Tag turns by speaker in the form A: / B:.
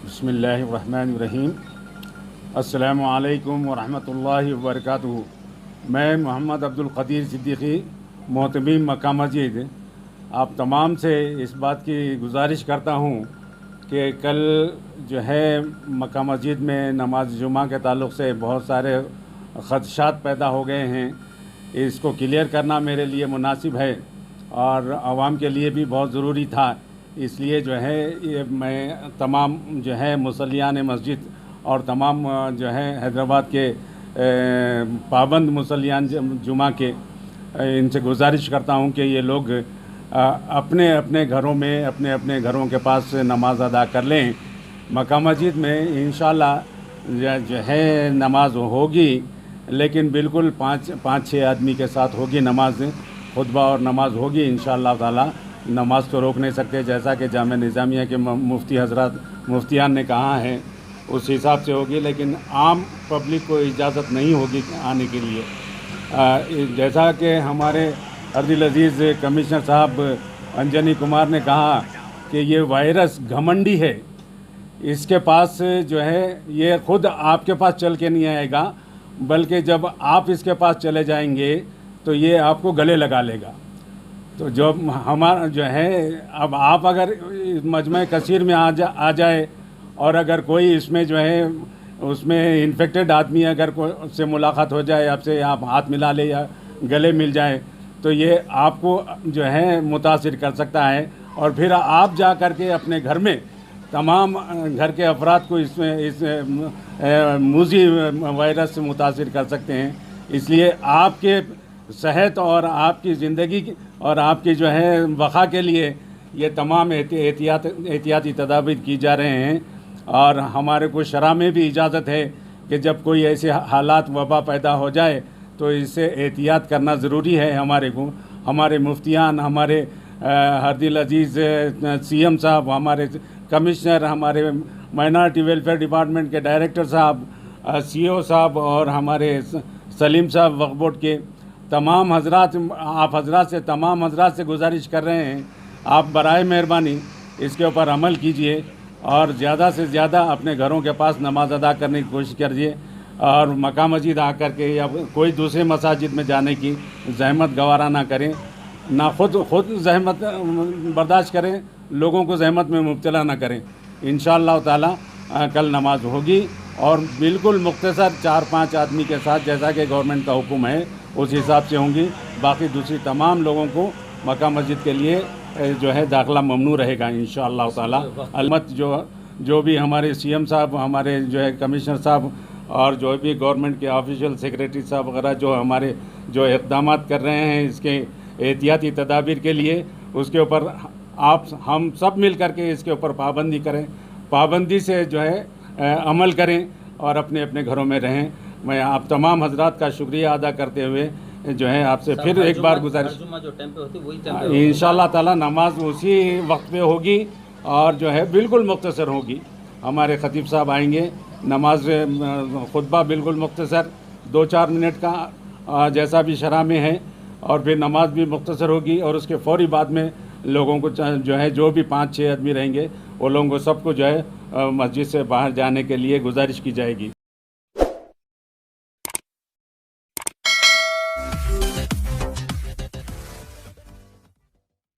A: बिस्मिल्लाहिर्रहमानिर्रहीम। अस्सलामु अलैकुम वरहमतुल्लाहि वबरकातुहू। मैं मोहम्मद अब्दुल क़दीर सिद्दीक़ी मोहतमीम मक्का मस्जिद आप तमाम से इस बात की गुजारिश करता हूँ कि कल जो है मक्का मस्जिद में नमाज जुमा के ताल्लुक़ से बहुत सारे ख़दशात पैदा हो गए हैं। इसको क्लियर करना मेरे लिए मुनासिब है और आवाम के लिए भी बहुत ज़रूरी था। इसलिए जो है ये मैं तमाम जो है मुसल्लियान मस्जिद और तमाम जो है हैदराबाद के पाबंद मुसल्लियान जुमा के इनसे गुजारिश करता हूँ कि ये लोग अपने अपने घरों में अपने अपने घरों के पास नमाज अदा कर लें। मक्का मस्जिद में इंशाअल्लाह जो है नमाज होगी, लेकिन बिल्कुल पाँच छः आदमी के साथ होगी नमाज, खुतबा और नमाज होगी इंशाअल्लाह ताला। नमाज तो रोक नहीं सकते, जैसा कि जामिया निज़ामिया के मुफ्ती हज़रात मुफ्तियान ने कहा है उस हिसाब से होगी, लेकिन आम पब्लिक को इजाज़त नहीं होगी आने के लिए। जैसा कि हमारे अर्दिल अजीज़ कमिश्नर साहब अंजनी कुमार ने कहा कि ये वायरस घमंडी है, इसके पास जो है ये ख़ुद आपके पास चल के नहीं आएगा, बल्कि जब आप इसके पास चले जाएंगे तो ये आपको गले लगा लेगा। तो जो हमारा जो है, अब आप अगर मजमा कसीर में आ जाए और अगर कोई इसमें जो है उसमें इन्फेक्टेड आदमी अगर से मुलाकात हो जाए, आपसे आप हाथ मिला ले या गले मिल जाए, तो ये आपको जो है मुतासिर कर सकता है और फिर आप जा कर के अपने घर में तमाम घर के अफराद को इस मूजी वायरस से मुतासिर कर सकते हैं। इसलिए आपके सेहत और आपकी ज़िंदगी और आपकी जो है बक़ा के लिए ये तमाम एहतियाती तदाबीर की जा रहे हैं। और हमारे को शरअ में भी इजाज़त है कि जब कोई ऐसे हालात वबा पैदा हो जाए तो इससे एहतियात करना ज़रूरी है। हमारे मुफ्तियान, हमारे अर्दिल अजीज़ CM साहब, हमारे कमिश्नर, हमारे माइनॉरिटी वेलफेयर डिपार्टमेंट के डायरेक्टर साहब, CO साहब और हमारे सलीम साहब वक्फ बोर्ड के तमाम हजरात, आप हजरात से तमाम हजरात से गुजारिश कर रहे हैं, आप बराए मेहरबानी इसके ऊपर अमल कीजिए और ज़्यादा से ज़्यादा अपने घरों के पास नमाज अदा करने की कोशिश करिए और मक्का मस्जिद आ कर के या कोई दूसरे मसाजिद में जाने की ज़हमत गवारा ना करें, ना खुद ज़हमत बर्दाश्त करें, लोगों को ज़हमत में मुब्तला ना करें। इंशाअल्लाह ताला कल नमाज होगी और बिल्कुल मुख्तसर 4-5 आदमी के साथ, जैसा कि गवर्नमेंट का हुक्म है उस हिसाब से होंगी। बाकी दूसरी तमाम लोगों को मक्का मस्जिद के लिए जो है दाखिला ममनू रहेगा इंशाअल्लाह ताला। अलमत जो भी हमारे CM साहब, हमारे जो है कमिश्नर साहब और जो भी गवर्नमेंट के ऑफिशियल सेक्रेटरी साहब वगैरह जो हमारे जो इक़दाम कर रहे हैं इसके एहतियाती तदाबीर के लिए, उसके ऊपर हम सब मिल कर के इसके ऊपर पाबंदी करें, पाबंदी से जो है अमल करें और अपने अपने घरों में रहें। मैं आप तमाम हजरात का शुक्रिया अदा करते हुए जो है आपसे फिर एक बार गुजारिश, इंशाअल्लाह ताला नमाज उसी वक्त पे होगी और जो है बिल्कुल मुख्तसर होगी। हमारे ख़तीब साहब आएंगे, नमाज खुतबा बिल्कुल मुख्तसर 2-4 मिनट का जैसा भी शरअ में है, और फिर नमाज भी मुख्तसर होगी और उसके फ़ौरी बाद में लोगों को जो है जो भी 5-6 आदमी रहेंगे वो लोगों को सबको जो है मस्जिद से बाहर जाने के लिए गुजारिश की जाएगी।